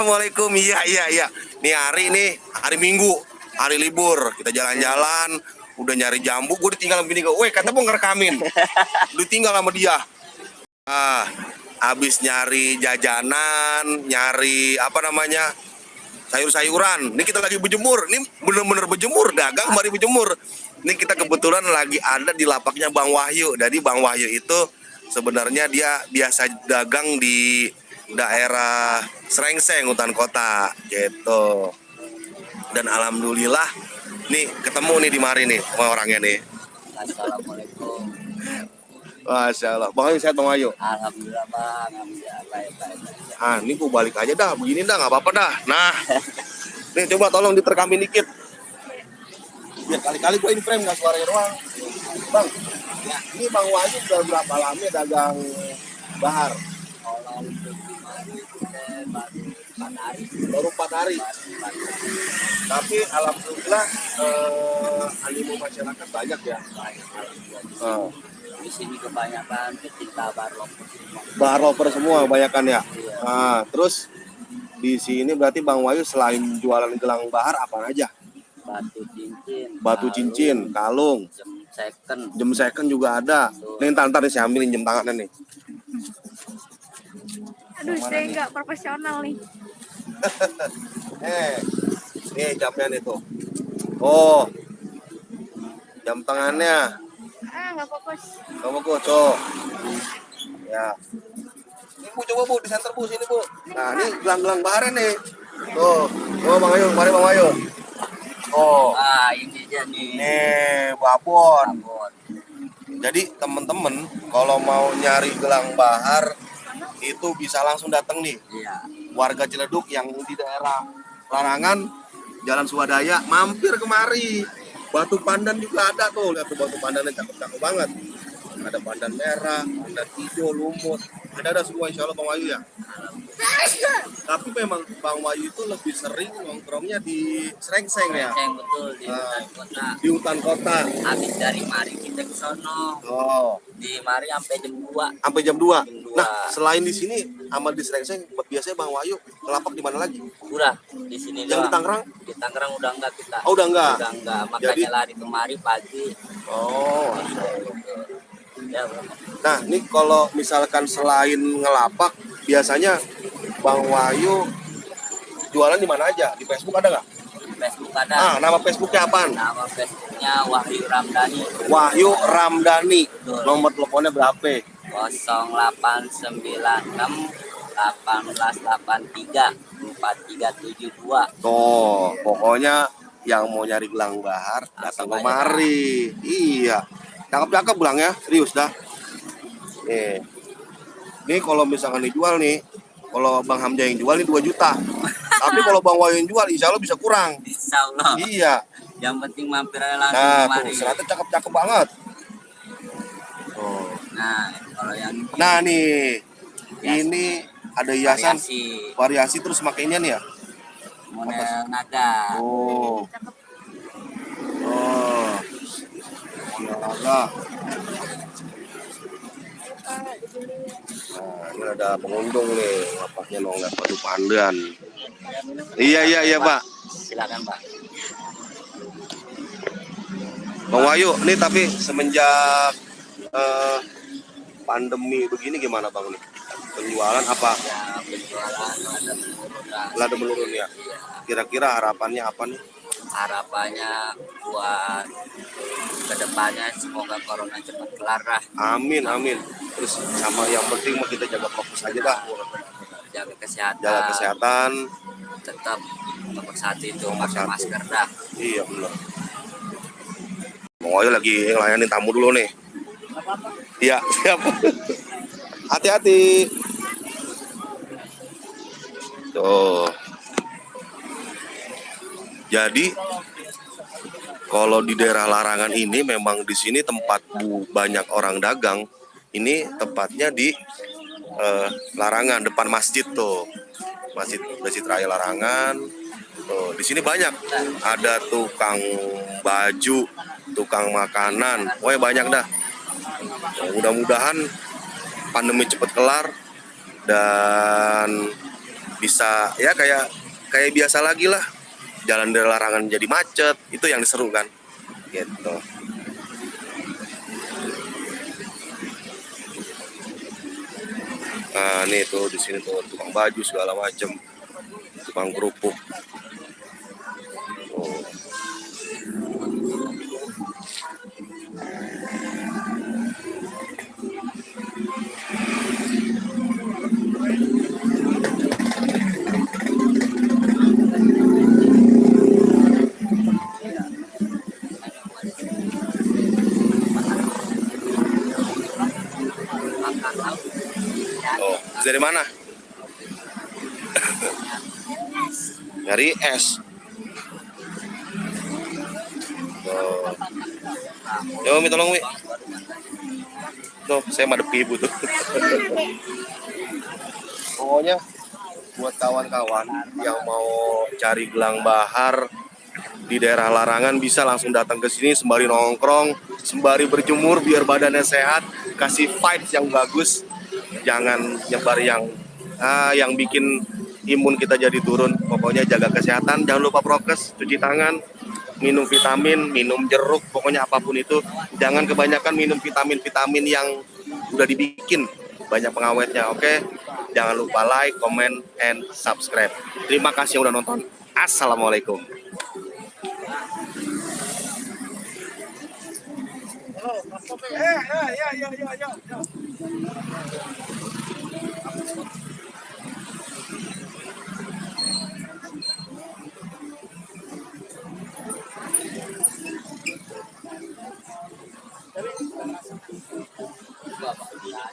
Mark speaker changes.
Speaker 1: Assalamualaikum. Iya. Hari Minggu, hari libur. Kita jalan-jalan, udah nyari jambu. Gue ditinggal sama bini gue. Weh, kata mau ngerekamin. Ditinggal sama dia. Abis nyari jajanan, nyari sayur-sayuran. Ini kita lagi berjemur. Ini bener-bener berjemur, dagang mari berjemur. Ini kita kebetulan lagi ada di lapaknya Bang Wahyu. Jadi Bang Wahyu itu sebenarnya dia biasa dagang di daerah Srengseng, hutan kota gitu. Dan alhamdulillah nih ketemu nih di mari nih sama orangnya nih.
Speaker 2: Assalamualaikum.
Speaker 1: Masya Allah. Bang Ayu sehat Bang Ayu?
Speaker 2: Alhamdulillah bang, baik.
Speaker 1: Ini gua balik aja dah, begini dah, nggak apa-apa dah. Nah, nih coba tolong diterkamin dikit. Biar kali-kali gua in frame nggak suaranya doang. Bang, ya, ini Bang Wahyu udah berapa lama dagang bahar?
Speaker 2: Kalau untuk
Speaker 1: Baru 4 hari. Tapi alhamdulillah animo masyarakat banyak ya.
Speaker 2: Di sini kebanyakan pecinta
Speaker 1: Bahar lover semua kebanyakan ya.
Speaker 2: Iya.
Speaker 1: Terus di sini berarti Bang Wahyu selain jualan gelang bahar apa aja? Batu cincin, kalung, jam second juga ada. Nih ntar saya ambilin jam tangannya nih.
Speaker 3: Aduh, saya nggak profesional nih.
Speaker 1: Nih jamnya nih tuh. Oh, jam tangannya.
Speaker 3: Nggak fokus.
Speaker 1: Kamu tuh. Ya. Ini Bu, coba Bu, di center Bu, sini Bu. Nah, ini gelang-gelang baharnya nih. Tuh, Bang Ayu, mari Bang Ayu. Oh.
Speaker 2: Ini dia nih.
Speaker 1: Nih, babon. Jadi temen-temen kalau mau nyari gelang bahar itu bisa langsung datang nih.
Speaker 2: Iya.
Speaker 1: Warga Ciledug yang di daerah Larangan, Jalan Swadaya, mampir kemari. Batu pandan juga ada tuh, lihat tuh batu pandannya cakep-cakep banget. Ada pandan merah, pandan hijau, lumut, ada semua insya Allah Bang Wahyu ya. Tapi memang Bang Wahyu itu lebih sering nongkrongnya di Srengseng ya.
Speaker 2: Srengseng betul, di hutan kota.
Speaker 1: Di hutan kota.
Speaker 2: Habis dari mari kita ke sono.
Speaker 1: Oh.
Speaker 2: Di mari sampai jam 2.
Speaker 1: Sampai jam 2. Nah, selain di sini amal di Srengseng, biasanya Bang Wahyu ngelapak di mana lagi?
Speaker 2: Udah, di sini
Speaker 1: yang
Speaker 2: doang.
Speaker 1: Di Tangerang?
Speaker 2: Di Tangerang udah enggak kita.
Speaker 1: Oh, udah enggak.
Speaker 2: Makanya jadi lari kemari pagi.
Speaker 1: Oh.
Speaker 2: Ya,
Speaker 1: nah, ini kalau misalkan selain ngelapak, biasanya Bang Wahyu jualan di mana aja? Di Facebook ada nggak?
Speaker 2: Di Facebook ada.
Speaker 1: Nama Facebooknya apaan?
Speaker 2: Nama Facebooknya Wahyu Ramdhani.
Speaker 1: Wahyu Ramdhani.
Speaker 2: Betul.
Speaker 1: Nomor teleponnya berapa?
Speaker 2: 0896 1883 4372.
Speaker 1: Tuh, pokoknya yang mau nyari gelang bahar datang kemari. Iya. Cakep-cakep gelangnya, serius dah. Nih kalau misalkan dijual nih, kalau Bang Hamzah yang jual nih 2 juta. Tapi kalau Bang Wahyu yang jual, insya Allah bisa kurang.
Speaker 2: Insya Allah.
Speaker 1: Iya.
Speaker 2: Yang penting mampir langsung kemari.
Speaker 1: Tuh, seratnya cakep-cakep banget.
Speaker 2: Nah, kalau yang
Speaker 1: nah nih, ini ada hiasan variasi terus makainya nih ya.
Speaker 2: Model naga.
Speaker 1: Oh. Model naga. Nah, ini ada pengunjung nih, lapaknya nongak batu pandan. Iya Pak.
Speaker 2: Silakan Pak.
Speaker 1: Bang Wahyu, nih tapi semenjak pandemi begini gimana Bang nih? Penjualan apa?
Speaker 2: Ya, penjualan
Speaker 1: ada menurun ya. Kira-kira harapannya apa nih?
Speaker 2: Harapannya buat kedepannya semoga corona cepat kelar lah.
Speaker 1: Amin. Terus sama yang penting mah kita jaga fokus aja dah.
Speaker 2: Jaga kesehatan. Tetap nomor 1 itu pakai masker dah.
Speaker 1: Iya benar. Bang Wahyu lagi ngelayanin tamu dulu nih. Iya siap. Hati-hati. Tuh. Jadi kalau di daerah Larangan ini memang di sini tempat banyak orang dagang. Ini tempatnya di Larangan depan masjid tuh. Masjid Raya Larangan. Tuh, di sini banyak. Ada tukang baju, tukang makanan. Pokoknya banyak dah. Mudah-mudahan pandemi cepat kelar dan bisa ya kayak kayak biasa lagi lah, jalan daerah larangan jadi macet, itu yang diseru kan gitu. Nah nih tuh di sini tuh tukang baju segala macem, tukang kerupuk. Oh. Oh, dari mana? Dari es. Oh. Yo, Mi tolong, Mi. Tuh, saya madepi ibu tuh. Pokoknya buat kawan-kawan yang mau cari gelang bahar di daerah larangan bisa langsung datang ke sini sembari nongkrong, sembari berjemur biar badannya sehat, kasih vibes yang bagus. Jangan nyebar yang bikin imun kita jadi turun. Pokoknya jaga kesehatan, jangan lupa prokes, cuci tangan, minum vitamin, minum jeruk, pokoknya apapun itu. Jangan kebanyakan minum vitamin-vitamin yang udah dibikin banyak pengawetnya. Oke, jangan lupa like, comment, and subscribe. Terima kasih yang udah nonton. Assalamualaikum.
Speaker 4: Oh, ya, ya, ya, ya, ya.